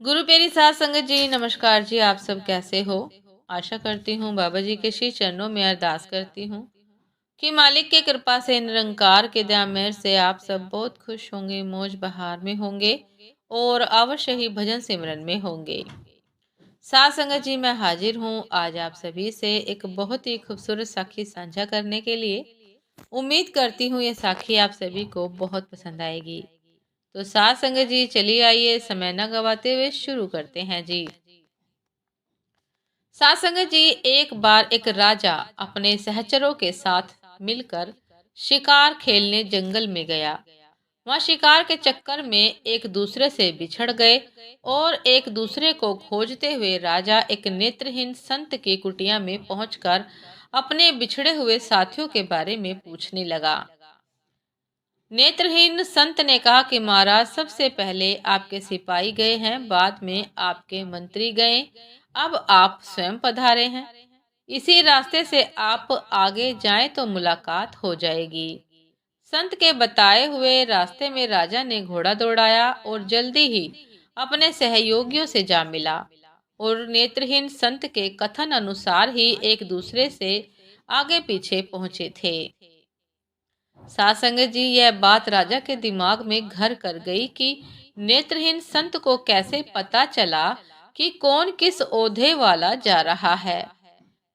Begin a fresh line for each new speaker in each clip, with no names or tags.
गुरु प्यारी साध संगत जी, नमस्कार जी। आप सब कैसे हो? आशा करती हूँ बाबा जी के श्री चरणों में अरदास करती हूँ कि मालिक की कृपा से, निरंकार के दया मेहर से आप सब बहुत खुश होंगे, मौज बहार में होंगे और अवश्य ही भजन सिमरन में होंगे। साध संगत जी, मैं हाजिर हूँ आज आप सभी से एक बहुत ही खूबसूरत साखी साझा करने के लिए। उम्मीद करती हूँ ये साखी आप सभी को बहुत पसंद आएगी। तो साथ संगत जी, चलिए आइए समय न गवाते हुए शुरू करते हैं जी। साथ संगत जी, एक बार एक राजा अपने सहचरों के साथ मिलकर शिकार खेलने जंगल में गया। वहाँ शिकार के चक्कर में एक दूसरे से बिछड़ गए और एक दूसरे को खोजते हुए राजा एक नेत्रहीन संत की कुटिया में पहुंचकर अपने बिछड़े हुए साथियों के बारे में पूछने लगा। नेत्रहीन संत ने कहा कि महाराज, सबसे पहले आपके सिपाही गए हैं, बाद में आपके मंत्री गए, अब आप स्वयं पधारे हैं। इसी रास्ते से आप आगे जाएं तो मुलाकात हो जाएगी। संत के बताए हुए रास्ते में राजा ने घोड़ा दौड़ाया और जल्दी ही अपने सहयोगियों से जा मिला और नेत्रहीन संत के कथन अनुसार ही एक दूसरे से आगे पीछे पहुंचे थे। साथ संगत जी, यह बात राजा के दिमाग में घर कर गई कि नेत्रहीन संत को कैसे पता चला कि कौन किस ओहदे वाला जा रहा है।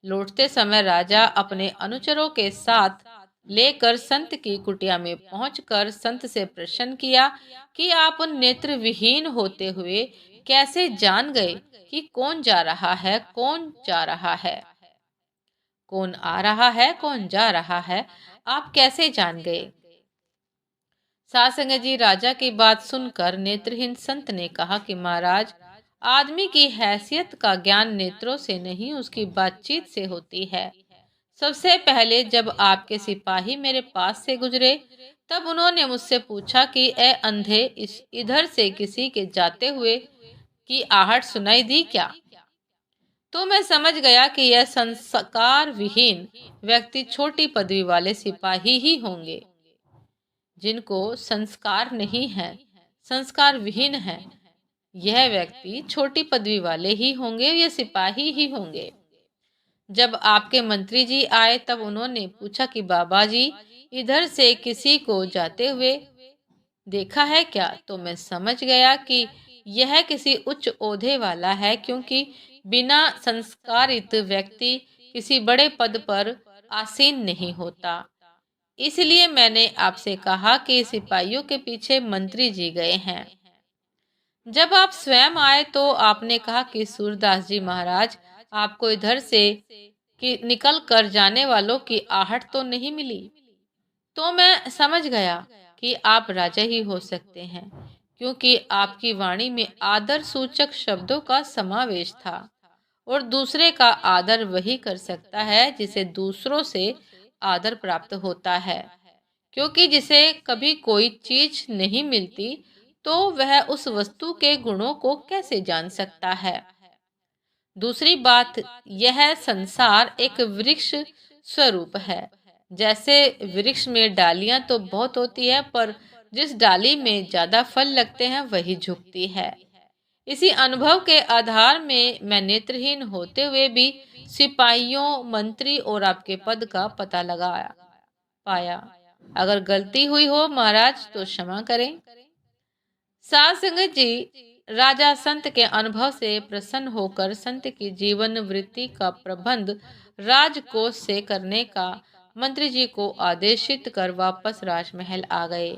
लौटते समय राजा अपने अनुचरों के साथ लेकर संत की कुटिया में पहुंचकर संत से प्रश्न किया कि आप नेत्र विहीन होते हुए कैसे जान गए कि कौन जा रहा है, कौन जा रहा है, कौन आ रहा है, कौन जा रहा है, आप कैसे जान गए। साथ संगत जी, राजा की बात सुनकर नेत्रहीन संत ने कहा कि महाराज, आदमी की हैसियत का ज्ञान नेत्रों से नहीं, उसकी बातचीत से होती है। सबसे पहले जब आपके सिपाही मेरे पास से गुजरे, तब उन्होंने मुझसे पूछा कि ए अंधे, इस इधर से किसी के जाते हुए की आहट सुनाई दी क्या? तो मैं समझ गया कि यह संस्कार विहीन व्यक्ति छोटी पदवी वाले सिपाही ही होंगे। जिनको संस्कार नहीं है, संस्कार विहीन है, यह व्यक्ति छोटी पदवी वाले ही होंगे, ये सिपाही ही होंगे। जब आपके मंत्री जी आए तब उन्होंने पूछा कि बाबा जी, इधर से किसी को जाते हुए देखा है क्या? तो मैं समझ गया कि यह किसी उच्च ओहदे वाला है, क्योंकि बिना संस्कारित व्यक्ति किसी बड़े पद पर आसीन नहीं होता। इसलिए मैंने आपसे कहा कि सिपाहियों के पीछे मंत्री जी गए हैं। जब आप स्वयं आए तो आपने कहा कि सूरदास जी महाराज, आपको इधर से कि निकल कर जाने वालों की आहट तो नहीं मिली। तो मैं समझ गया कि आप राजा ही हो सकते हैं, क्योंकि आपकी वाणी में आदर सूचक शब्दों का समावेश था। और दूसरे का आदर वही कर सकता है जिसे दूसरों से आदर प्राप्त होता है, क्योंकि जिसे कभी कोई चीज नहीं मिलती तो वह उस वस्तु के गुणों को कैसे जान सकता है। दूसरी बात, यह संसार एक वृक्ष स्वरूप है। जैसे वृक्ष में डालियां तो बहुत होती है, पर जिस डाली में ज्यादा फल लगते हैं वही झुकती है। इसी अनुभव के आधार में मैं नेत्रहीन होते हुए भी सिपाहियों, मंत्री और आपके पद का पता लगाया पाया। अगर गलती हुई हो महाराज तो क्षमा करें। साध संगत जी, राजा संत के अनुभव से प्रसन्न होकर संत की जीवन वृत्ति का प्रबंध राजकोष से करने का मंत्री जी को आदेशित कर वापस राजमहल आ गए।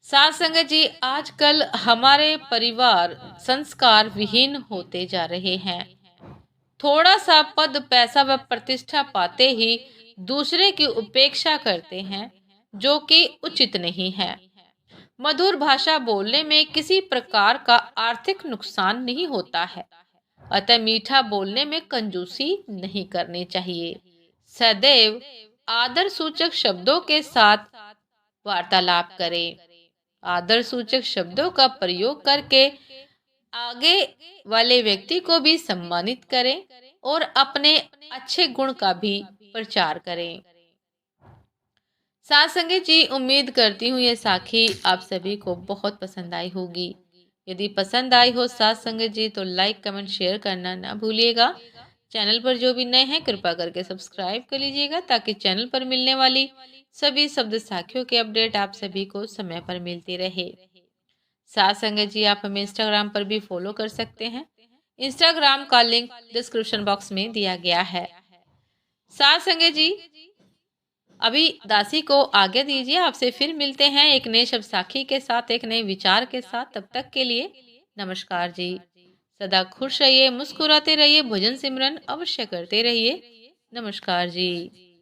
साध संगत जी, आजकल हमारे परिवार संस्कार विहीन होते जा रहे हैं। थोड़ा सा पद, पैसा व प्रतिष्ठा पाते ही दूसरे की उपेक्षा करते हैं, जो कि उचित नहीं है। मधुर भाषा बोलने में किसी प्रकार का आर्थिक नुकसान नहीं होता है, अतः मीठा बोलने में कंजूसी नहीं करनी चाहिए। सदैव आदर सूचक शब्दों के साथ वार्तालाप करें। आदर सूचक शब्दों का प्रयोग करके आगे वाले व्यक्ति को भी सम्मानित करें और अपने अच्छे गुण का भी प्रचार करें। साथ संगत जी, उम्मीद करती हूँ ये साखी आप सभी को बहुत पसंद आई होगी। यदि पसंद आई हो साथ संगत जी तो लाइक कमेंट शेयर करना ना भूलिएगा। चैनल पर जो भी नए हैं कृपया करके सब्सक्राइब कर लीजिएगा ताकि चैनल पर मिलने वाली सभी शब्द साखियों के अपडेट आप सभी को समय पर मिलती रहे। साथ संगत जी आप हमें इंस्टाग्राम पर भी फॉलो कर सकते हैं। इंस्टाग्राम का लिंक डिस्क्रिप्शन बॉक्स में दिया गया है। साथ संगत जी अभी दासी को आज्ञा दीजिए, आपसे फिर मिलते हैं एक नए शब्द साखी के साथ, एक नए विचार के साथ। तब तक के लिए नमस्कार जी। सदा खुश रहिए, मुस्कुराते रहिए, भजन सिमरन अवश्य करते रहिए। नमस्कार जी।